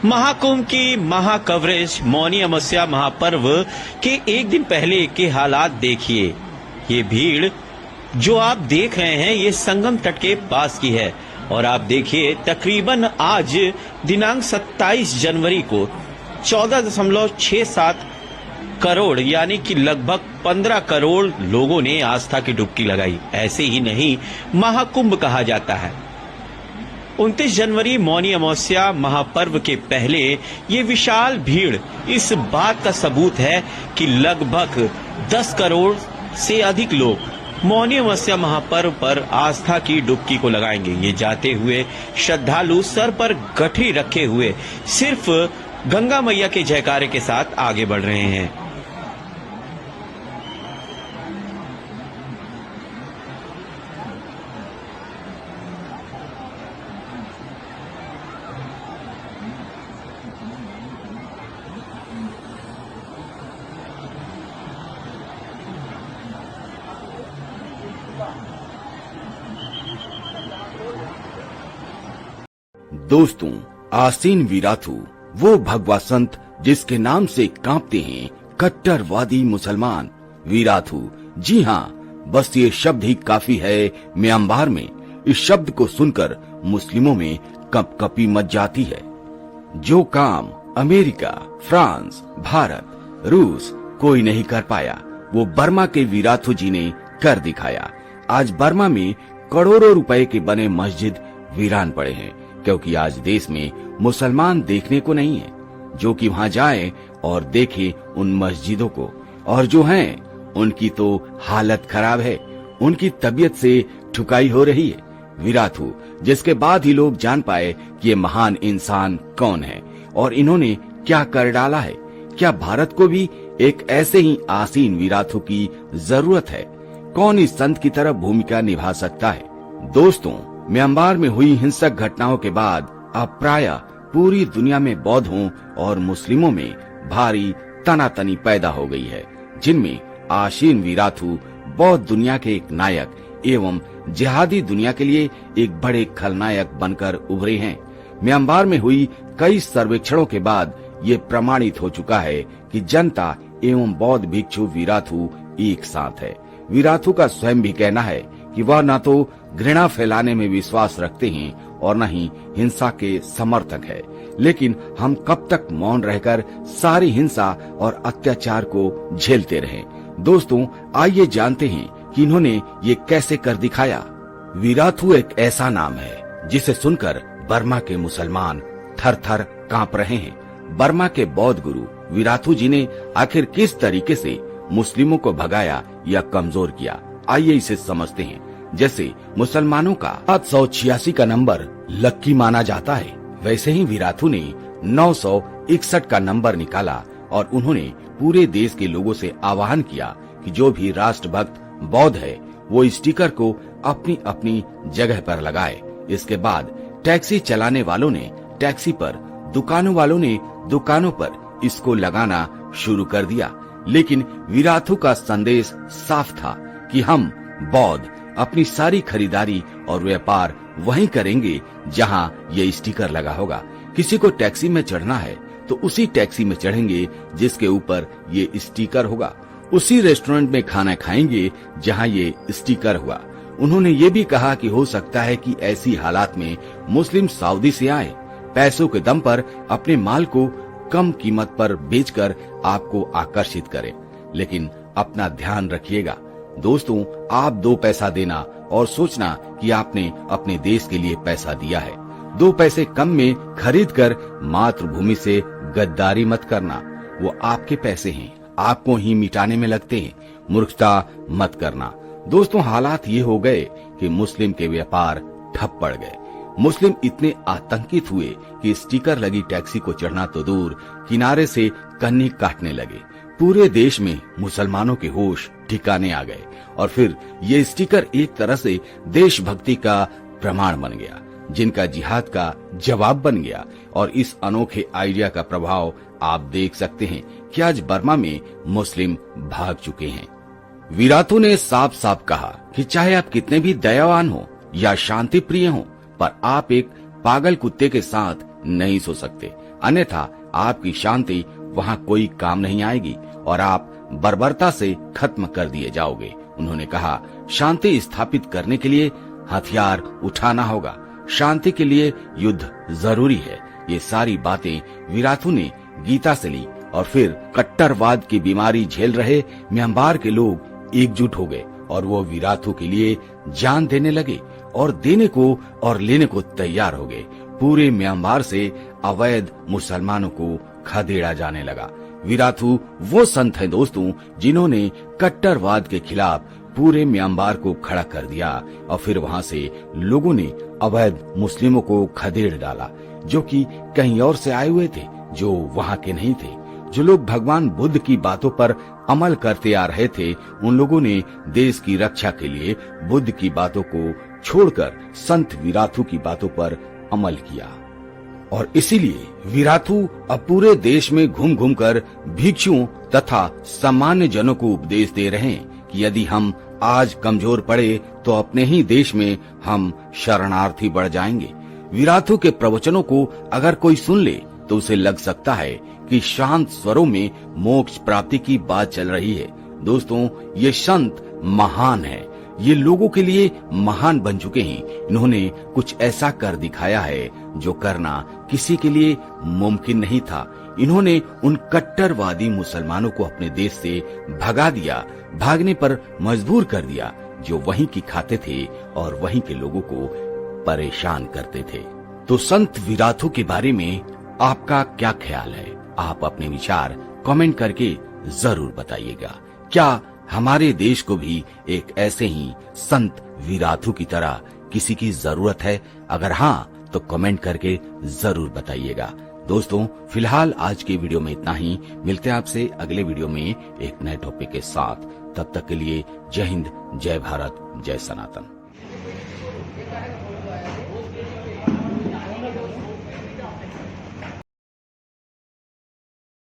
महाकुंभ की महाकवरेज मौनी अमावस्या महापर्व के एक दिन पहले के हालात देखिए। ये भीड़ जो आप देख रहे हैं ये संगम तट के पास की है और आप देखिए तकरीबन आज दिनांक 27 जनवरी को 14.67 करोड़ यानी कि लगभग 15 करोड़ लोगों ने आस्था की डुबकी लगाई। ऐसे ही नहीं महाकुंभ कहा जाता है। 29 जनवरी मौनी अमावस्या महापर्व के पहले ये विशाल भीड़ इस बात का सबूत है कि लगभग 10 करोड़ से अधिक लोग मौनी अमावस्या महापर्व पर आस्था की डुबकी को लगाएंगे। ये जाते हुए श्रद्धालु सर पर गठरी रखे हुए सिर्फ गंगा मैया के जयकारे के साथ आगे बढ़ रहे हैं। दोस्तों, आसीन वीराथू वो भगवा संत जिसके नाम से कांपते हैं कट्टरवादी मुसलमान। वीराथू, जी हाँ, बस ये शब्द ही काफी है म्यांमार में। इस शब्द को सुनकर मुस्लिमों में कंपकपी मच जाती है। जो काम अमेरिका, फ्रांस, भारत, रूस कोई नहीं कर पाया वो बर्मा के वीराथू जी ने कर दिखाया। आज बर्मा में करोड़ों रुपए के बने मस्जिद वीरान पड़े हैं क्योंकि आज देश में मुसलमान देखने को नहीं है जो कि वहाँ जाए और देखे उन मस्जिदों को, और जो हैं उनकी तो हालत खराब है, उनकी तबीयत से ठुकाई हो रही है। वीराथू, जिसके बाद ही लोग जान पाए कि ये महान इंसान कौन है और इन्होंने क्या कर डाला है। क्या भारत को भी एक ऐसे ही आसीन वीराथू की जरूरत है? कौन इस संत की तरह भूमिका निभा सकता है? दोस्तों, म्यांमार में हुई हिंसक घटनाओं के बाद अब प्रायः पूरी दुनिया में बौद्धों और मुस्लिमों में भारी तनातनी पैदा हो गई है, जिनमें आसीन वीराथू बौद्ध दुनिया के एक नायक एवं जिहादी दुनिया के लिए एक बड़े खलनायक बनकर उभरे हैं। म्यांमार में हुई कई सर्वेक्षणों के बाद ये प्रमाणित हो चुका है कि जनता एवं बौद्ध भिक्षु वीराथू एक साथ है। वीराथू का स्वयं भी कहना है कि वह न तो घृणा फैलाने में विश्वास रखते हैं और न ही हिंसा के समर्थक है, लेकिन हम कब तक मौन रहकर सारी हिंसा और अत्याचार को झेलते रहें? दोस्तों, आइए जानते हैं कि इन्होंने ये कैसे कर दिखाया। वीराथू एक ऐसा नाम है जिसे सुनकर बर्मा के मुसलमान थर थर कांप रहे हैं। बर्मा के बौद्ध गुरु वीराथू जी ने आखिर किस तरीके से मुस्लिमों को भगाया या कमजोर किया, आइए इसे समझते हैं। जैसे मुसलमानों का 786 का नंबर लक्की माना जाता है, वैसे ही वीराथू ने 961 का नंबर निकाला और उन्होंने पूरे देश के लोगों से आह्वान किया कि जो भी राष्ट्रभक्त बौद्ध है वो स्टिकर को अपनी अपनी जगह पर लगाए। इसके बाद टैक्सी चलाने वालों ने टैक्सी पर, दुकानों वालों ने दुकानों पर इसको लगाना शुरू कर दिया। लेकिन वीराथू का संदेश साफ था कि हम बौद्ध अपनी सारी खरीदारी और व्यापार वहीं करेंगे जहां ये स्टिकर लगा होगा। किसी को टैक्सी में चढ़ना है तो उसी टैक्सी में चढ़ेंगे जिसके ऊपर ये स्टिकर होगा। उसी रेस्टोरेंट में खाना खाएंगे जहां ये स्टिकर हुआ। उन्होंने ये भी कहा कि हो सकता है कि ऐसी हालात में मुस्लिम सऊदी से आए, पैसों के दम पर अपने माल को कम कीमत पर बेचकर आपको आकर्षित करें। लेकिन अपना ध्यान रखिएगा दोस्तों, आप 2 पैसा देना और सोचना कि आपने अपने देश के लिए पैसा दिया है। 2 पैसे कम में खरीद कर मातृभूमि से गद्दारी मत करना। वो आपके पैसे हैं, आपको ही मिटाने में लगते हैं। मूर्खता मत करना। दोस्तों, हालात ये हो गए कि मुस्लिम के व्यापार ठप पड़ गए। मुस्लिम इतने आतंकित हुए कि स्टिकर लगी टैक्सी को चढ़ना तो दूर, किनारे से कन्नी काटने लगे। पूरे देश में मुसलमानों के होश ठिकाने आ गए और फिर ये स्टिकर एक तरह से देशभक्ति का प्रमाण बन गया, जिनका जिहाद का जवाब बन गया। और इस अनोखे आइडिया का प्रभाव आप देख सकते हैं कि आज बर्मा में मुस्लिम भाग चुके हैं। वीराथू ने साफ साफ कहा कि चाहे आप कितने भी दयावान हो या शांति प्रिय हो, पर आप एक पागल कुत्ते के साथ नहीं सो सकते, अन्यथा आपकी शांति वहाँ कोई काम नहीं आएगी और आप बर्बरता से खत्म कर दिए जाओगे। उन्होंने कहा, शांति स्थापित करने के लिए हथियार उठाना होगा, शांति के लिए युद्ध जरूरी है। ये सारी बातें विराथू ने गीता से ली और फिर कट्टरवाद की बीमारी झेल रहे म्यांमार के लोग एकजुट हो गए और वो विराथू के लिए जान देने लगे और देने को और लेने को तैयार हो गए। पूरे म्यांमार से अवैध मुसलमानों को खदेड़ा जाने लगा। विराथू वो संत हैं दोस्तों जिन्होंने कट्टरवाद के खिलाफ पूरे म्यांमार को खड़ा कर दिया और फिर वहाँ से लोगों ने अवैध मुस्लिमों को खदेड़ डाला, जो कि कहीं और से आए हुए थे, जो वहाँ के नहीं थे। जो लोग भगवान बुद्ध की बातों पर अमल करते आ रहे थे, उन लोगों ने देश की रक्षा के लिए बुद्ध की बातों को छोड़कर संत विराथू की बातों पर अमल किया। और इसीलिए विराथू अब पूरे देश में घूम घूम कर भिक्षुओं तथा सामान्य जनों को उपदेश दे रहे हैं कि यदि हम आज कमजोर पड़े तो अपने ही देश में हम शरणार्थी बढ़ जाएंगे। विराथू के प्रवचनों को अगर कोई सुन ले तो उसे लग सकता है कि शांत स्वरों में मोक्ष प्राप्ति की बात चल रही है। दोस्तों, ये संत महान है, ये लोगों के लिए महान बन चुके हैं। इन्होंने कुछ ऐसा कर दिखाया है जो करना किसी के लिए मुमकिन नहीं था। इन्होंने उन कट्टरवादी मुसलमानों को अपने देश से भगा दिया, भागने पर मजबूर कर दिया, जो वहीं की खाते थे और वहीं के लोगों को परेशान करते थे। तो संत विराथू के बारे में आपका क्या ख्याल है? आप अपने विचार कमेंट करके जरूर बताइएगा। क्या हमारे देश को भी एक ऐसे ही संत विराथू की तरह किसी की जरूरत है? अगर हाँ, तो कमेंट करके जरूर बताइएगा। दोस्तों, फिलहाल आज के वीडियो में इतना ही। मिलते हैं आपसे अगले वीडियो में एक नए टॉपिक के साथ। तब तक के लिए जय हिंद, जय भारत, जय सनातन।